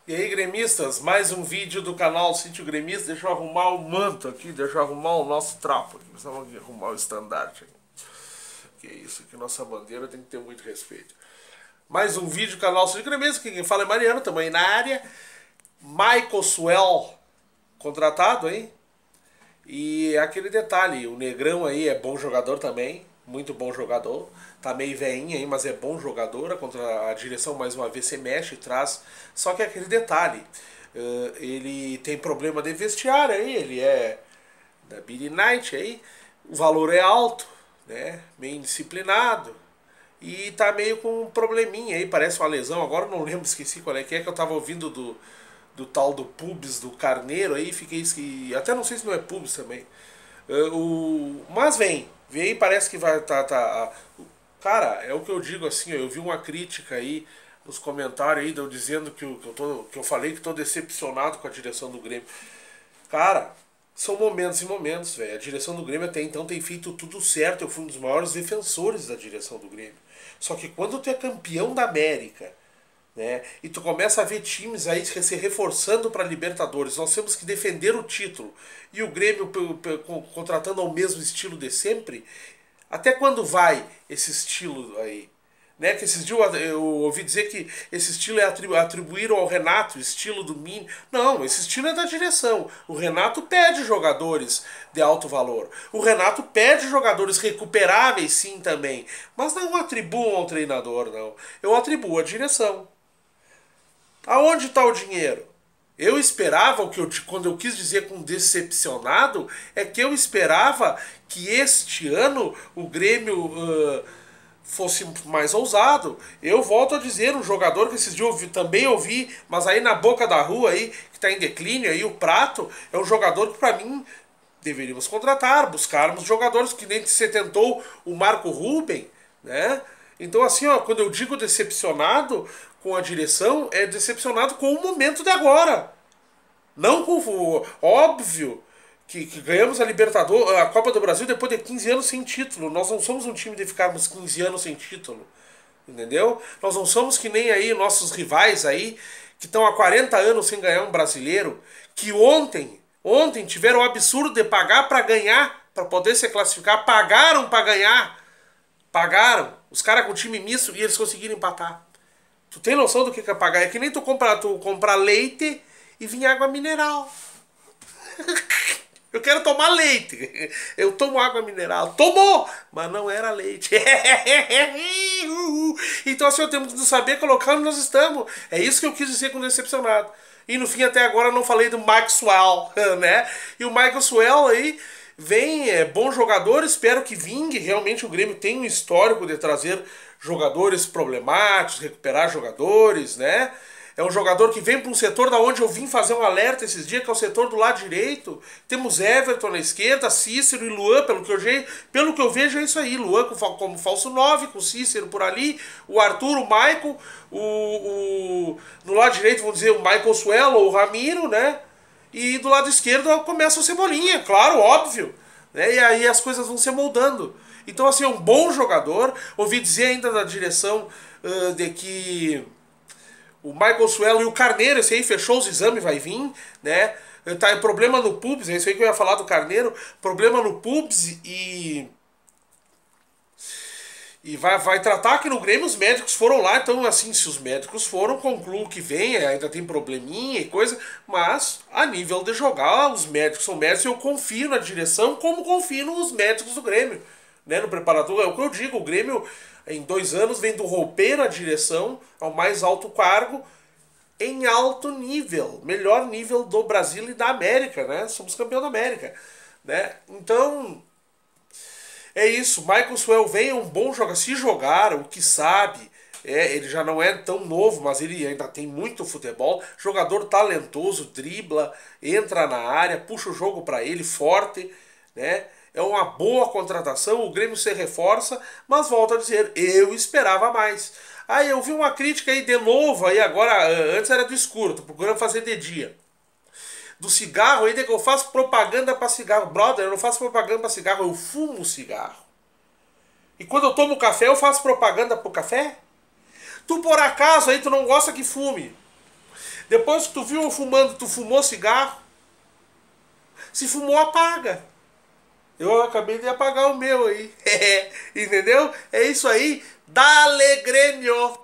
E aí, gremistas, mais um vídeo do canal Sítio Gremista. Deixa eu arrumar o manto aqui, deixa eu arrumar o nosso trapo aqui. Precisamos aqui arrumar o estandarte aqui. Que é isso aqui, nossa bandeira tem que ter muito respeito. Mais um vídeo do canal Sítio Gremista, quem fala é Mariano, também na área. Michael Suell, contratado aí. E aquele detalhe, o Negrão aí é bom jogador também, muito bom jogador. Tá meio veinho aí, mas é bom jogador. Contra a direção mais uma vez se mexe e traz. Só que é aquele detalhe, ele tem problema de vestiário aí, ele é da Billy Knight aí, o valor é alto, né? Meio indisciplinado. E tá meio com um probleminha aí, parece uma lesão. Agora eu não lembro, esqueci qual é que eu tava ouvindo do tal do pubis do Carneiro aí, fiquei até não sei se não é pubis também. Mas vem aí, parece que vai cara, é o que eu digo assim, eu vi uma crítica aí nos comentários aí, dizendo que eu falei que tô decepcionado com a direção do Grêmio. Cara, são momentos e momentos, velho. A direção do Grêmio até então tem feito tudo certo. Eu fui um dos maiores defensores da direção do Grêmio. Só que quando tu é campeão da América, né, e tu começa a ver times aí se reforçando para Libertadores, nós temos que defender o título. E o Grêmio contratando ao mesmo estilo de sempre. Até quando vai esse estilo aí? Né? Que esses dias eu ouvi dizer que esse estilo é atribuído ao Renato, o estilo do Mini. Não, esse estilo é da direção. O Renato pede jogadores de alto valor. O Renato pede jogadores recuperáveis, sim, também. Mas não atribuam ao treinador, não. Eu atribuo à direção. Aonde está o dinheiro? Eu esperava, quando eu quis dizer com decepcionado, é que eu esperava que este ano o Grêmio fosse mais ousado. Eu volto a dizer, um jogador que esses dias também ouvi, mas aí na boca da rua aí, que está em declínio aí, o Prato, é um jogador que para mim deveríamos contratar, buscarmos jogadores que nem se tentou o Marco Ruben, né? Então assim, ó, quando eu digo decepcionado com a direção, é decepcionado com o momento de agora. Não com óbvio que ganhamos a Libertadores, a Copa do Brasil depois de 15 anos sem título. Nós não somos um time de ficarmos 15 anos sem título. Entendeu? Nós não somos que nem aí nossos rivais aí, que estão há 40 anos sem ganhar um brasileiro, que ontem tiveram o absurdo de pagar para ganhar, para poder se classificar, pagaram para ganhar. Pagaram. Os caras com time misto e eles conseguiram empatar. Tu tem noção do que é pagar? É que nem tu comprar leite e vir água mineral. Eu quero tomar leite. Eu tomo água mineral. Tomou! Mas não era leite. Então assim, temos que saber colocar onde nós estamos. É isso que eu quis dizer com decepcionado. E no fim, até agora, eu não falei do Maxwell, né? E o Michael Suell aí vem, é bom jogador, espero que vingue. Realmente o Grêmio tem um histórico de trazer jogadores problemáticos, recuperar jogadores, né? É um jogador que vem para um setor da onde eu vim fazer um alerta esses dias, que é o setor do lado direito. Temos Everton na esquerda, Cícero e Luan, pelo que eu vejo é isso aí. Luan como falso 9, com Cícero por ali, o Arthur, o Michael, no lado direito, vamos dizer, o Michael Suelo ou o Ramiro, né? E do lado esquerdo começa o Cebolinha, claro, óbvio. Né? E aí as coisas vão se moldando. Então, assim, é um bom jogador. Ouvi dizer ainda da direção de que o Michael Suelo e o Carneiro, esse aí fechou os exames, vai vir, né? Tá, problema no pubis, é isso aí que eu ia falar do Carneiro. Problema no pubis e vai tratar que no Grêmio os médicos foram lá, então assim, se os médicos foram, concluo que vem, ainda tem probleminha e coisa, mas a nível de jogar, os médicos são médicos e eu confio na direção como confio nos médicos do Grêmio, né, no preparador, é o que eu digo, o Grêmio em 2 anos vem do roupeiro à direção, ao mais alto cargo, em alto nível, melhor nível do Brasil e da América, né, somos campeão da América, né, então é isso, Michael Suell vem, é um bom jogador. Se jogar, o que sabe, ele já não é tão novo, mas ele ainda tem muito futebol. Jogador talentoso, dribla, entra na área, puxa o jogo para ele, forte, né? É uma boa contratação, o Grêmio se reforça, mas volto a dizer, eu esperava mais. Aí eu vi uma crítica aí de novo, aí agora, antes era do escuro, tô procurando fazer de dia do cigarro, ainda que eu faço propaganda para cigarro. Brother, eu não faço propaganda para cigarro, eu fumo cigarro. E quando eu tomo café, eu faço propaganda pro café? Tu por acaso aí tu não gosta que fume. Depois que tu viu eu fumando, tu fumou cigarro? Se fumou, apaga. Eu acabei de apagar o meu aí. Entendeu? É isso aí. Dale, Grêmio!